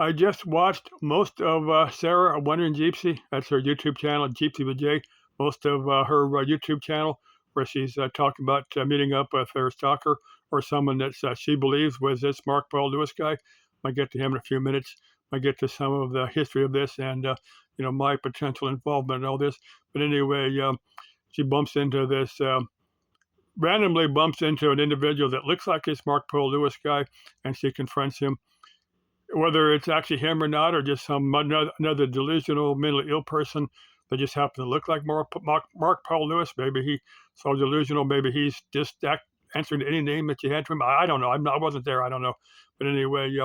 I just watched most of Sarah Wandering Gypsy. That's her YouTube channel, Gypsy with J. Most of her YouTube channel, where she's talking about meeting up with her stalker or someone that she believes was this Mark Paul Lewis guy. Might get to him in a few minutes. Might get to some of the history of this and my potential involvement in all this. But anyway, she bumps into this. Randomly bumps into an individual that looks like this Mark Paul Lewis guy, and she confronts him, whether it's actually him or not, or just some another delusional, mentally ill person that just happened to look like Mark Paul Lewis. Maybe he's so delusional. Maybe he's just answering any name that you had to him. I don't know. I wasn't there. I don't know. But anyway,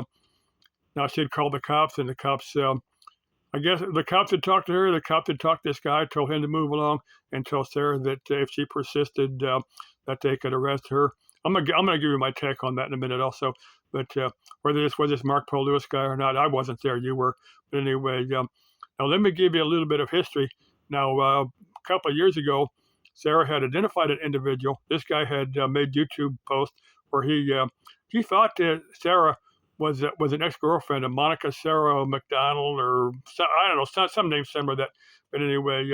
now she'd called the cops, and the cops, I guess the cops had talked to her. The cops had talked to this guy, told him to move along, and told Sarah that if she persisted, that they could arrest her. I'm gonna give you my take on that in a minute also. But whether this was this Mark Paul Lewis guy or not, I wasn't there. You were. But anyway, now let me give you a little bit of history. Now, a couple of years ago, Sarah had identified an individual. This guy had made YouTube posts where he thought that Sarah was an ex-girlfriend of Monica Sarah McDonald, or I don't know, some name similar to that. But anyway,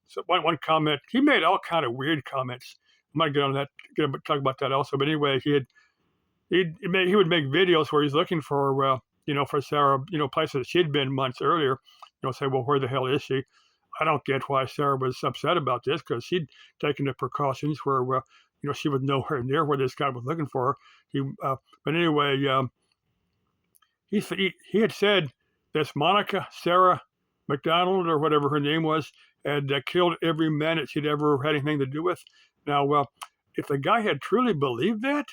so one comment, he made all kind of weird comments. I might get on that, talk about that also. But anyway, he would make videos where he's looking for for Sarah, places that she'd been months earlier. Say, well, where the hell is she? I don't get why Sarah was upset about this, because she'd taken the precautions where she was nowhere near where this guy was looking for her. But anyway, he had said this Monica Sarah McDonald, or whatever her name was, had killed every man that she'd ever had anything to do with. Now, if the guy had truly believed that,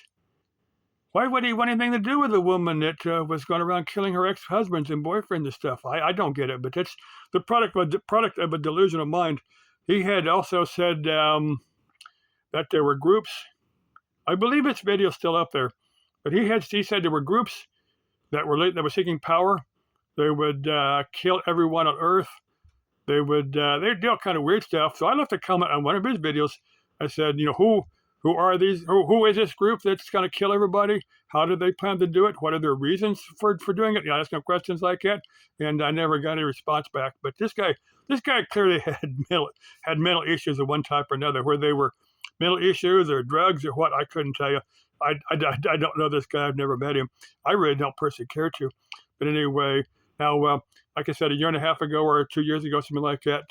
why would he want anything to do with a woman that was going around killing her ex-husbands and boyfriends and stuff? I don't get it, but that's the product of a delusional mind. He had also said that there were groups. I believe this video is still up there, but he said there were groups that were seeking power. They would kill everyone on Earth. They do all kind of weird stuff. So I left a comment on one of his videos. I said, who are these? Who is this group that's going to kill everybody? How do they plan to do it? What are their reasons for doing it? I asked him questions like that, and I never got any response back. But this guy clearly had mental issues of one type or another, where they were mental issues or drugs or what, I couldn't tell you. I don't know this guy. I've never met him. I really don't personally care to. But anyway, now, like I said, a year and a half ago or 2 years ago, something like that,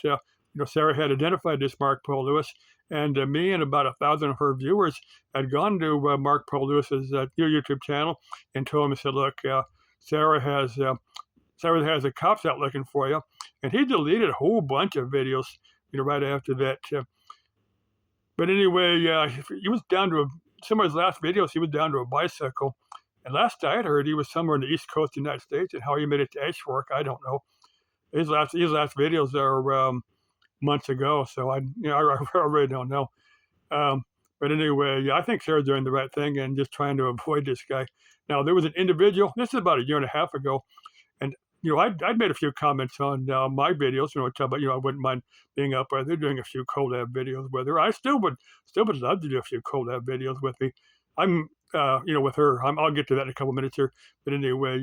Sarah had identified this Mark Paul Lewis, and me and about 1,000 of her viewers had gone to Mark Paul Lewis's YouTube channel and told him, I said, look, Sarah has the cops out looking for you. And he deleted a whole bunch of videos, right after that. But anyway, he was down to some of his last videos. He was down to a bicycle, and last I had heard, he was somewhere in the East Coast of the United States. And how he made it to Ashfork, I don't know. His last videos are months ago, so I really don't know. But anyway, I think Sarah's doing the right thing and just trying to avoid this guy. Now, there was an individual. This is about a year and a half ago, and I'd made a few comments on my videos. Talk about I wouldn't mind being up there. They're doing a few collab videos with her. I still would love to do a few collab videos with me. I'm with her. I'll get to that in a couple minutes here. But anyway,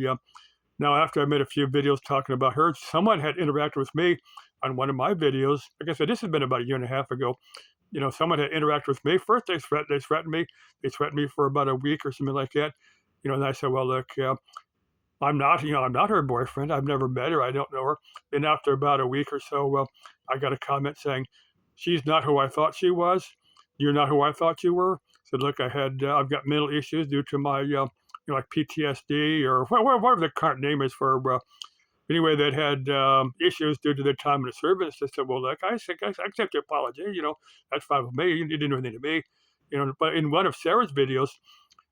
now after I made a few videos talking about her, someone had interacted with me on one of my videos. Like I said, this has been about a year and a half ago. Someone had interacted with me. First, they threatened me. They threatened me for about a week or something like that. And I said, well, look, I'm not her boyfriend. I've never met her. I don't know her. And after about a week or so, I got a comment saying, she's not who I thought she was. You're not who I thought you were. I said, look, I've got mental issues due to my, like PTSD or whatever the current name is for, anyway, that had issues due to their time in the service. I said, well, look, I accept your apology. That's fine with me. You didn't do anything to me. But in one of Sarah's videos,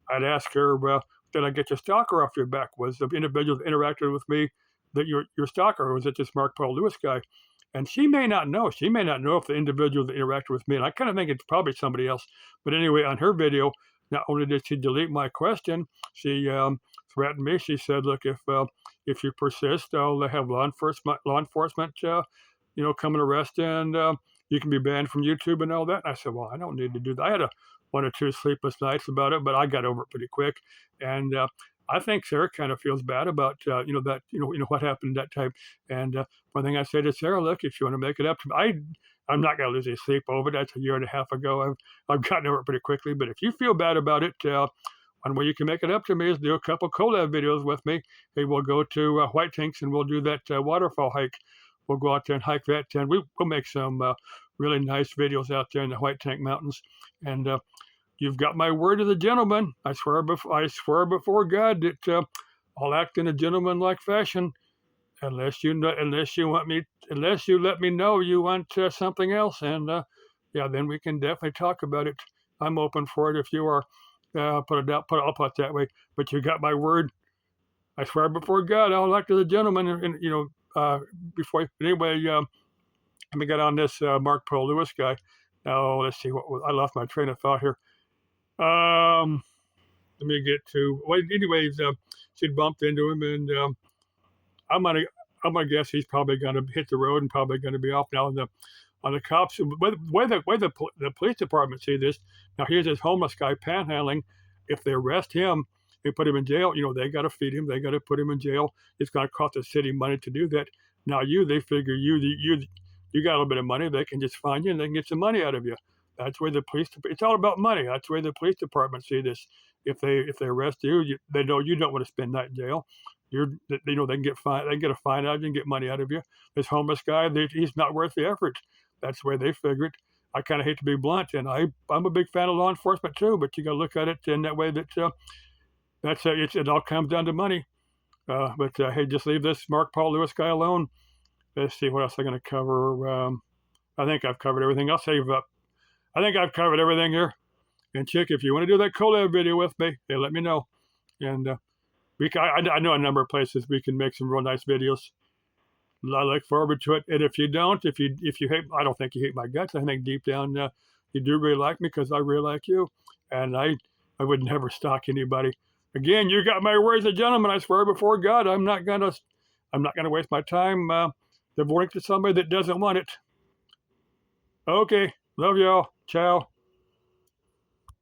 I'd ask her, well, did I get your stalker off your back? Was the individual that interacted with me that your stalker, or was it this Mark Paul Lewis guy? And she may not know. She may not know if the individual that interacted with me, and I kind of think it's probably somebody else. But anyway, on her video, not only did she delete my question, she threatened me. She said, look, if you persist, I'll have law enforcement, come and arrest you, and you can be banned from YouTube and all that. And I said, well, I don't need to do that. I had one or two sleepless nights about it, but I got over it pretty quick. And I think Sarah kind of feels bad about that what happened that time. And one thing I said to Sarah, look, if you want to make it up to me, I'm not going to lose any sleep over it. That's a year and a half ago. I've gotten over it pretty quickly. But if you feel bad about it, one way you can make it up to me is do a couple collab videos with me. Hey, we'll go to White Tanks and we'll do that waterfall hike. We'll go out there and hike that, and we'll make some really nice videos out there in the White Tank Mountains. And you've got my word as a gentleman. I swear before God that I'll act in a gentlemanlike fashion, unless you let me know you want something else, and yeah, then we can definitely talk about it. I'm open for it if you are. I'll put it that way. But you got my word. I swear before God, I'll act as a gentleman, and before anyway. Let me get on this Mark Paul Lewis guy. Now let's see I lost my train of thought here. Let me get to. Well, anyways, she'd bumped into him, and I'm gonna I'm gonna guess he's probably gonna hit the road and probably gonna be off now. On the cops, the police department see this. Now here's this homeless guy panhandling. If they arrest him and put him in jail, they got to feed him. They got to put him in jail. It's going to cost the city money to do that. Now they figure you got a little bit of money. They can just find you and they can get some money out of you. That's where the police. It's all about money. That's where the police department see this. If they arrest you, they know you don't want to spend night in jail. They can get fined. They can get a fine out of you and get money out of you. This homeless guy, he's not worth the effort. That's where they figure it. I kind of hate to be blunt, and I'm a big fan of law enforcement too. But you got to look at it in that way that it all comes down to money. But hey, just leave this Mark Paul Lewis guy alone. Let's see what else I'm going to cover. I think I've covered everything. I'll save up. I think I've covered everything here. And Chick, if you want to do that collab video with me, hey, let me know. And I know a number of places we can make some real nice videos. I look forward to it. And if you don't, if you hate, I don't think you hate my guts. I think deep down you do really like me because I really like you. And I would never stalk anybody. Again, you got my word as a gentleman. I swear before God, I'm not gonna waste my time devoting to somebody that doesn't want it. Okay, love y'all. Ciao.